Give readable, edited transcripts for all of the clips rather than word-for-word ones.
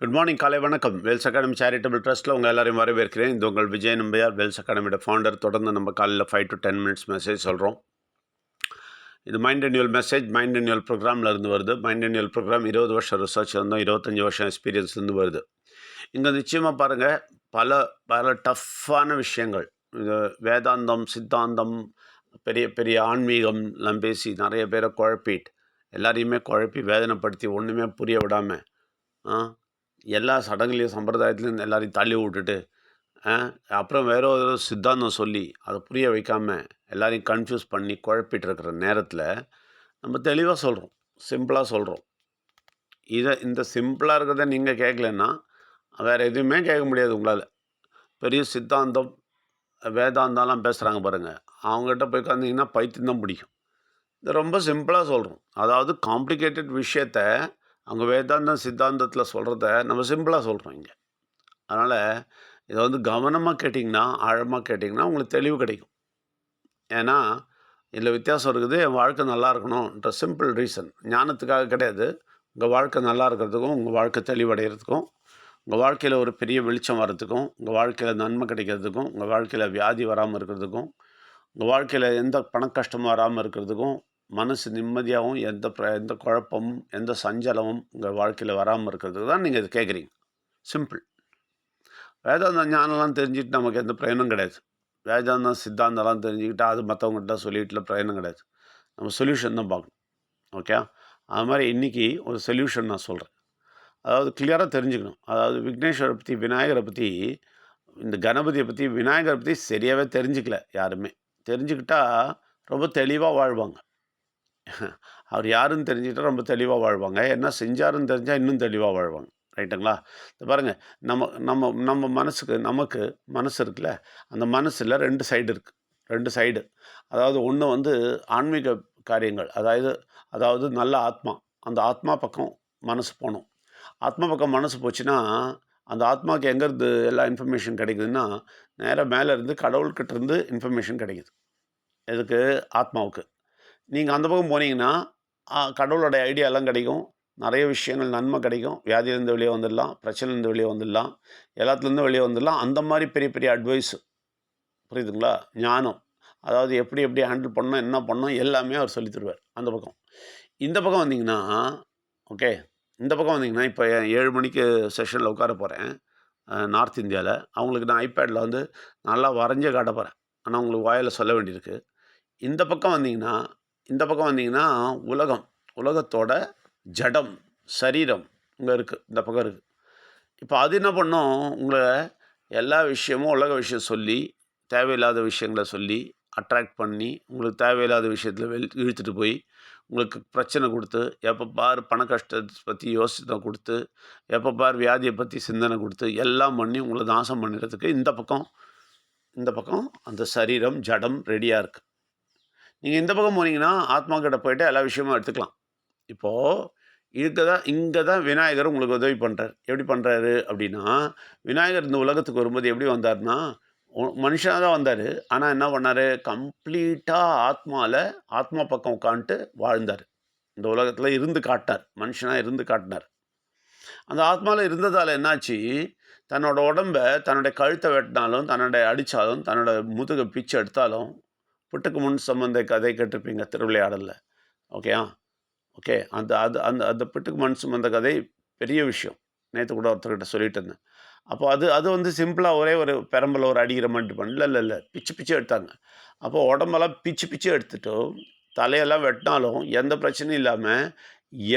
Good morning, காலை வணக்கம். Wells academy charitable ட்ரஸ்ட்டில் உங்கள் எல்லாரையும் வரவேற்கிறேன். இது உங்கள் விஜய் நம்பியார், வெல்ஸ் அகாடமியோட ஃபவுண்டர். தொடர்ந்து நம்ம காலையில் 5 to 10 மினிட்ஸ் மெசேஜ் சொல்கிறோம். இது mind renewal message mind renewal ப்ரோக்ராமில் இருந்து வருது. மைண்ட் ரெனியூவல் ப்ரோக்ராம் 20 வருஷம் ரிசர்ச் இருந்தோம், 25 வருஷம் எக்ஸ்பீரியன்ஸ்லேருந்து வருது. இங்கே நிச்சயமாக பாருங்கள், பல பல டஃப்பான விஷயங்கள், இது வேதாந்தம், சித்தாந்தம், பெரிய பெரிய ஆன்மீகம்லாம் பேசி நிறைய பேரை குழப்பிட்டு, எல்லாரையுமே குழப்பி வேதனைப்படுத்தி ஒன்றுமே புரிய விடாமல் எல்லா சடங்குலையும் சம்பிரதாயத்துலையும் எல்லாரையும் தள்ளி விட்டுட்டு அப்புறம் வேற ஒரு சித்தாந்தம் சொல்லி அதை புரிய வைக்காமல் எல்லாரையும் கன்ஃபியூஸ் பண்ணி குழப்பிட்டு இருக்கிற நேரத்தில் நம்ம தெளிவாக சொல்கிறோம், சிம்பிளாக சொல்கிறோம். இந்த சிம்பிளாக இருக்கிறத நீங்கள் கேட்கலன்னா வேறு எதுவுமே கேட்க முடியாது உங்களால். பெரிய சித்தாந்தம் வேதாந்தாலாம் பேசுகிறாங்க பாருங்கள், அவங்ககிட்ட போய் உட்காந்திங்கன்னா பைத்தியம் தான் பிடிக்கும். இது ரொம்ப சிம்பிளாக சொல்கிறோம். அதாவது காம்ப்ளிகேட்டட் விஷயத்த அவங்க வேதாந்தம் சித்தாந்தத்தில் சொல்கிறத நம்ம சிம்பிளாக சொல்கிறோம் இங்கே. அதனால் இதை கவனமாக கேட்டிங்கன்னா, ஆழமாக கேட்டிங்கன்னா உங்களுக்கு தெளிவு கிடைக்கும். ஏன்னா இதில் வித்தியாசம் இருக்குது. என் வாழ்க்கை நல்லா இருக்கணுன்ற சிம்பிள் ரீசன், ஞானத்துக்காக கிடையாது. உங்கள் வாழ்க்கை நல்லா இருக்கிறதுக்கும், உங்கள் வாழ்க்கை தெளிவடைகிறதுக்கும், உங்கள் வாழ்க்கையில் ஒரு பெரிய வெளிச்சம் வர்றதுக்கும், உங்கள் வாழ்க்கையில் நன்மை கிடைக்கிறதுக்கும், உங்கள் வாழ்க்கையில் வியாதி வராமல் இருக்கிறதுக்கும், உங்கள் வாழ்க்கையில் எந்த பணக்கஷ்டமும் வராமல் இருக்கிறதுக்கும், மனசு நிம்மதியாகவும் எந்த குழப்பமும் எந்த சஞ்சலமும் உங்கள் வாழ்க்கையில் வராமல் இருக்கிறதுக்கு தான் நீங்கள் இது கேட்குறீங்க. சிம்பிள். வேதாந்தம் ஞானம்லாம் தெரிஞ்சுட்டு நமக்கு எந்த பிரயோஜனம் கிடையாது. வேதாந்தம் சித்தாந்தம்லாம் தெரிஞ்சுக்கிட்டால் அது மற்றவங்கள்ட்ட சொல்லிட்டுல பிரயோஜனம் கிடையாது. நம்ம சொல்யூஷன் தான் பார்க்கணும். ஓகே, அது மாதிரி இன்றைக்கி ஒரு சொல்யூஷன் நான் சொல்கிறேன். அதாவது கிளியராக தெரிஞ்சுக்கணும். அதாவது விக்னேஸ்வரை பற்றி, விநாயகரை பற்றி, இந்த கணபதியை பற்றி, விநாயகரை பற்றி சரியாகவே தெரிஞ்சுக்கல யாருமே. தெரிஞ்சுக்கிட்டால் ரொம்ப தெளிவாக வாழ்வாங்க. அவர் யாருன்னு தெரிஞ்சுக்கிட்டால் ரொம்ப தெளிவாக வாழ்வாங்க. என்ன செஞ்சாருன்னு தெரிஞ்சால் இன்னும் தெளிவாக வாழ்வாங்க. ரைட்டுங்களா? இது பாருங்கள், நம்ம நம்ம நம்ம நமக்கு மனசு இருக்குல்ல, அந்த மனசில் 2 சைடு இருக்குது. 2 சைடு. அதாவது ஒன்று ஆன்மீக காரியங்கள், அதாவது நல்ல ஆத்மா. அந்த ஆத்மா பக்கம் மனசு போகணும். ஆத்மா பக்கம் மனசு போச்சுன்னா, அந்த ஆத்மாவுக்கு எங்கேருந்து எல்லா இன்ஃபர்மேஷன் கிடைக்குதுன்னா, நேராக மேலே இருந்து கடவுள்கிட்ட இருந்து இன்ஃபர்மேஷன் கிடைக்குது. எதுக்கு? ஆத்மாவுக்கு. நீங்கள் அந்த பக்கம் போனீங்கன்னா கடவுளோட ஐடியாலாம் கிடைக்கும். நிறைய விஷயங்கள், நன்மை கிடைக்கும். வியாதியிலேருந்து வெளியே வந்துடலாம், பிரச்சனைலேருந்து வெளியே வந்துடலாம், எல்லாத்துலேருந்து வெளியே வந்துடலாம். அந்த மாதிரி பெரிய பெரிய அட்வைஸு, புரியுதுங்களா? ஞானம், அதாவது எப்படி எப்படி ஹேண்டில் பண்ணணும், என்ன பண்ணணும், எல்லாமே அவர் சொல்லி தருவார் அந்த பக்கம். இந்த பக்கம் வந்தீங்கன்னா, ஓகே, இந்த பக்கம் வந்தீங்கன்னா, இப்போ 7 மணிக்கு செஷனில் உட்கார போகிறேன் நார்த் இந்தியாவில். அவங்களுக்கு நான் ஐபேடில் நல்லா வரைஞ்சே காட்ட போகிறேன். ஆனால் உங்களுக்கு வாயில் சொல்ல வேண்டியிருக்கு. இந்த பக்கம் வந்தீங்கன்னா உலகத்தோட ஜடம், சரீரம் இங்கே இருக்குது, இந்த பக்கம் இருக்குது. இப்போ அது என்ன பண்ணும்? உங்களை எல்லா விஷயமும் உலக விஷயம் சொல்லி, தேவையில்லாத விஷயங்களை சொல்லி அட்ராக்ட் பண்ணி, உங்களுக்கு தேவையில்லாத விஷயத்தில் இழுத்துட்டு போய் உங்களுக்கு பிரச்சனை கொடுத்து, எப்போ பார் பண கஷ்டத்தை பற்றி யோசனை கொடுத்து, எப்போ பார் வியாதியை பற்றி சிந்தனை கொடுத்து, எல்லாம் பண்ணி உங்களை நாசம் பண்ணுறதுக்கு இந்த பக்கம் அந்த சரீரம், ஜடம் ரெடியாக இருக்குது. நீங்கள் இந்த பக்கம் போனீங்கன்னா ஆத்மா கிட்ட போய்ட்டு எல்லா விஷயமும் எடுத்துக்கலாம். இப்போது இங்கே தான் விநாயகர் உங்களுக்கு உதவி பண்ணுறார். எப்படி பண்ணுறாரு அப்படின்னா, விநாயகர் இந்த உலகத்துக்கு வரும்போது எப்படி வந்தார்னா, மனுஷனாக தான் வந்தார். ஆனால் என்ன பண்ணார்? கம்ப்ளீட்டாக ஆத்மா பக்கம் உட்காந்துட்டு வாழ்ந்தார். இந்த உலகத்தில் இருந்து காட்டினார், மனுஷனாக இருந்து காட்டினார். அந்த ஆத்மாவில் இருந்ததால் என்னாச்சு? தன்னோட உடம்பை, தன்னுடைய கழுத்தை வெட்டினாலும், தன்னுடைய அடித்தாலும், தன்னோட முதுகை பிச்சு எடுத்தாலும், புட்டுக்கு முன் சம்பந்த கதை கேட்டிருப்பீங்க திருவிளையாடலில். ஓகே, அந்த அது அந்த அந்த புட்டுக்கு முன் சுமந்த கதை பெரிய விஷயம். நேற்று கூட ஒருத்தர்கிட்ட சொல்லிட்டு இருந்தேன். அப்போ அது சிம்பிளாக ஒரே ஒரு பெரம்பில் ஒரு அடிக்கிற மட்டும் பண்ணல, இல்லை பிச்சு பிச்சு எடுத்தாங்க. அப்போ உடம்பெல்லாம் பிச்சு பிச்சு எடுத்துட்டோம், தலையெல்லாம் வெட்டினாலும் எந்த பிரச்சனையும் இல்லாமல்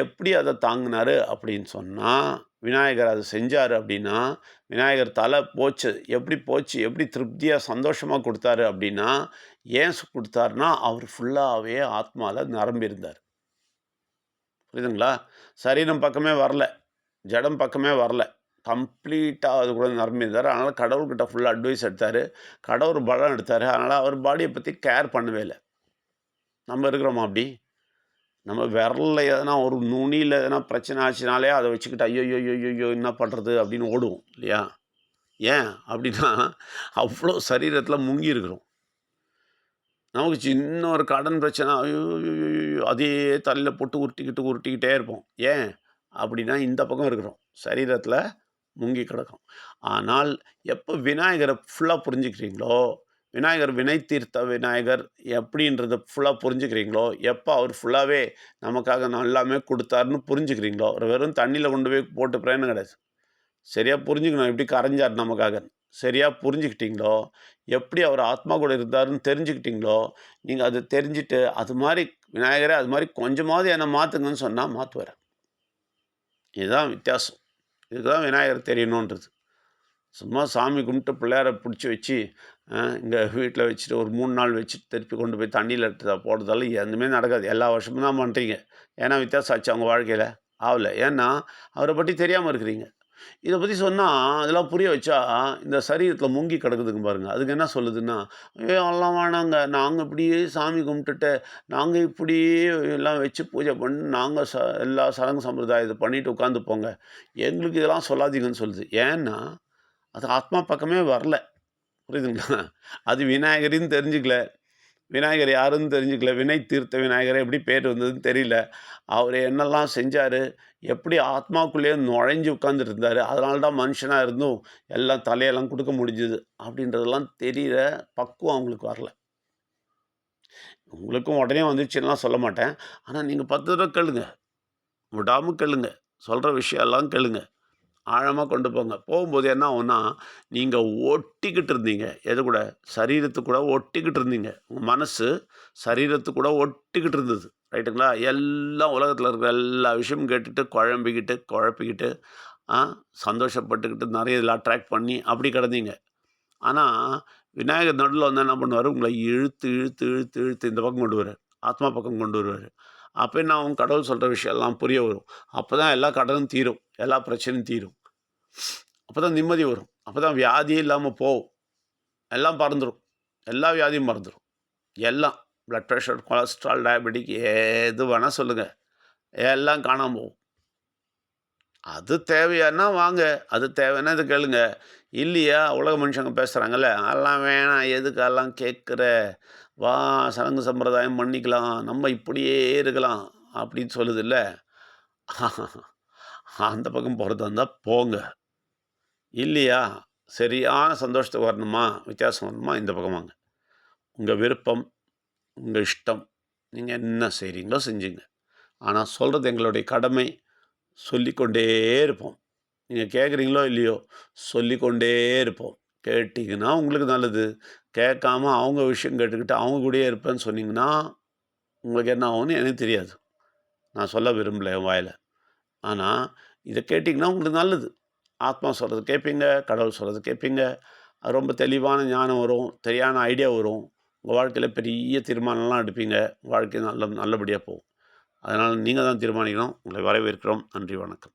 எப்படி அதை தாங்கினார் அப்படின்னு சொன்னால், விநாயகர் அதை செஞ்சார் அப்படின்னா, விநாயகர் தலை போச்சு, எப்படி திருப்தியாக சந்தோஷமாக கொடுத்தாரு அப்படின்னா, ஏன் கொடுத்தாருன்னா, அவர் ஃபுல்லாகவே ஆத்மாவில் நிரம்பியிருந்தார். புரியுதுங்களா? சரீரம் பக்கமே வரல, ஜடம் பக்கமே வரல, கம்ப்ளீட்டாக அது கூட நிரம்பியிருந்தார். அதனால் கடவுள்கிட்ட ஃபுல்லாக அட்வைஸ் எடுத்தார், கடவுள் பலம் எடுத்தார். அதனால் அவர் பாடியை பற்றி கேர் பண்ணவே இல்லை. நம்ம இருக்கிறோமா அப்படி? நம்ம விரலில் எதனா ஒரு நுனியில் எதனா பிரச்சனை ஆச்சுனாலே அதை வச்சுக்கிட்டு ஐயோ என்ன பண்ணுறது அப்படின்னு ஓடுவோம் இல்லையா? ஏன் அப்படின்னா, அவ்வளோ சரீரத்தில் முங்கி இருக்கிறோம். நமக்கு சின்ன ஒரு கடன் பிரச்சனை, ஐயோ அதே தலையில் போட்டு உருட்டிக்கிட்டே இருப்போம். ஏன்? அப்படின்னா இந்த பக்கம் இருக்கிறோம். சரீரத்தில முங்கி கிடக்கிறோம். ஆனால் எப்போ விநாயகர ஃபுல்லா புரிஞ்சுக்கிறீங்களோ, விநாயகர் வினை தீர்த்த விநாயகர் எப்படின்றத ஃபுல்லா புரிஞ்சுக்கிறீங்களோ, எப்போ அவர் ஃபுல்லாவே நமக்காக எல்லாமே குடுத்தாருன்னு புரிஞ்சுக்கிறீங்களோ, வெறும் தண்ணீல கொண்டு போய் போட்டு பிரயோஜனம் கிடையாது. சரியா புரிஞ்சுக்கணும் எப்படி கரைஞ்சார் நமக்காக. சரியா புரிஞ்சுக்கிட்டீங்களோ, எப்படி அவர் ஆத்மா கூட இருந்தாருன்னு தெரிஞ்சுக்கிட்டீங்களோ, நீங்க அத தெரிஞ்சுட்டு, அது மாரி விநாயகரே அது மாரி கொஞ்சமாவது என்ன மாத்துங்கன்னு சொன்னா மாத்துவாரு. இதுதான் வித்தியாசம். இதுதான் விநாயகர் தெரியணுன்றது. சும்மா சாமி கும்பிட்டு பிள்ளையார புடிச்சு வச்சு, இங்க வீட்ல வச்சுட்டு ஒரு 3 நாள் வச்சுட்டு திருப்பி கொண்டு போய் தண்ணீல போடுறதால எதுவுமே நடக்காது. எல்லா வருஷமும் தான் பண்றீங்க. ஏன்னா வித்தியாசம் ஆச்சா உங்க வாழ்க்கையில? ஆவல. ஏன்னா, அவர பத்தி தெரியாம இருக்கிறீங்க. இத பத்தி சொன்னா, அதெல்லாம் புரிய வச்சா, இந்த சரீரத்தில முங்கி கிடக்குதுங்க பாருங்க. அதுக்கு என்ன சொல்லுதுன்னா, அதெல்லாம் வேணாங்க. நாங்க இப்படியே சாமி கும்பிட்டுட்டு, நாங்க இப்படியே எல்லாம் வச்சு பூஜை பண்ணி, நாங்க எல்லா சடங்கு சம்பிரதாயத்த பண்ணிட்டு உட்காந்துப்போங்க. எங்களுக்கு இதெல்லாம் சொல்லாதீங்கன்னு சொல்லுது. ஏன்னா, அது ஆத்மா பக்கமே வரல. புரியுதுங்களா? அது விநாயகரையும் தெரிஞ்சுக்கல. விநாயகர் யாருன்னு தெரிஞ்சுக்கல. வினை தீர்த்த விநாயகர் எப்படி பேர் வந்ததுன்னு தெரியல. அவரு என்னெல்லாம் செஞ்சாரு? எப்படி ஆத்மாக்குள்ளேயே நுழைஞ்சு உட்கார்ந்துட்டு இருந்தாரு. அதனால தான் மனுஷனா இருந்தும் எல்லாம் தலையெல்லாம் குடுக்க முடிஞ்சது. அப்படின்றதெல்லாம் தெரியற பக்குவம் அவங்களுக்கு வரல. உங்களுக்கும் உடனே வந்துருச்சுன்னுலாம் சொல்ல மாட்டேன். ஆனா நீங்க 10 தடவ கேளுங்க. விடாம கேளுங்க. சொல்ற விஷயம் எல்லாம் கேளுங்க. ஆழமா கொண்டு போங்க. போகும்போது என்ன ஆகும்னா, நீங்க ஒட்டிக்கிட்டு இருந்தீங்க. எது கூட? சரீரத்து கூட ஒட்டிக்கிட்டு இருந்தீங்க. உங்க மனசு சரீரத்து கூட ஒட்டிக்கிட்டு இருந்தது. ரைட்டுங்களா? எல்லாம் உலகத்தில இருக்கிற எல்லா விஷயமும் கேட்டுட்டு, குழம்பிக்கிட்டு, குழப்பிக்கிட்டு, ஆ சந்தோஷப்பட்டுக்கிட்டு, நெறைய இதில அட்ராக்ட் பண்ணி அப்படி கிடந்தீங்க. ஆனா, விநாயகர் நடுவுல வந்து என்ன பண்ணுவாரு, உங்கள இழுத்து, இழுத்து, இழுத்து, இழுத்து இந்த பக்கம் கொண்டு வருவாரு. ஆத்மா பக்கம் கொண்டு வருவாரு. அப்ப என்ன ஆகும்? கடவுள் சொல்ற விஷயம் எல்லாம் புரிய வரும். அப்பதான் எல்லா கடனும் தீரும். எல்லா பிரச்சனையும் தீரும். அப்பதான் நிம்மதி வரும். அப்பதான் வியாதியே இல்லாம போகும். எல்லாம் பறந்துரும். எல்லா வியாதியும் மறந்துரும். எல்லாம். பிளட் பிரஷர், கொலஸ்ட்ரால், டயபெட்டிக் எது வேணா சொல்லுங்க. எல்லாம் காணாம போகும். அது தேவையான்னா வாங்க. அது தேவைன்னா இத கேளுங்க. இல்லையா, உலக மனுஷங்க பேசுறாங்கல்ல, "அதெல்லாம் வேணாம். எதுக்கு அதெல்லாம் கேட்குற? வா சடங்கு சம்பிரதாயம் பண்ணிக்கலாம். நம்ம இப்படியே இருக்கலாம்." அப்படின்னு சொல்லுதுல்ல. அந்த பக்கம் போறதா இருந்தா போங்க. இல்லையா, சரியான சந்தோஷத்துக்கு வரணுமா, வித்தியாசம் வரணுமா, இந்த பக்கம் வாங்க. உங்க விருப்பம், உங்க இஷ்டம். நீங்க என்ன செய்றீங்களோ செஞ்சுங்க. ஆனா சொல்றது எங்களுடைய கடமை. சொல்லிக்கொண்டே இருப்போம். நீங்க கேட்குறீங்களோ இல்லையோ, சொல்லிக்கொண்டே இருப்போம். கேட்டீங்கன்னா உங்களுக்கு நல்லது. கேட்காம அவங்க விஷயம் கேட்டுக்கிட்டு அவங்க கூடயே இருப்பேன்னு சொன்னீங்கன்னா, உங்களுக்கு என்ன ஆகும்னு எனக்கு தெரியாது. நான் சொல்ல விரும்பல என் வாயில. ஆனா, இத கேட்டீங்கன்னா உங்களுக்கு நல்லது. ஆத்மா சொல்றத கேட்பீங்க, கடவுள் சொல்றத கேட்பீங்க. அது ரொம்ப தெளிவான ஞானம் வரும். சரியான ஐடியா வரும். உங்க வாழ்க்கையில பெரிய தீர்மானம்லாம் எடுப்பீங்க. வாழ்க்கை நல்லபடியா போகும். அதனால நீங்க தான் தீர்மானிக்கணும். உங்களை வரவேற்கிறோம். நன்றி, வணக்கம்.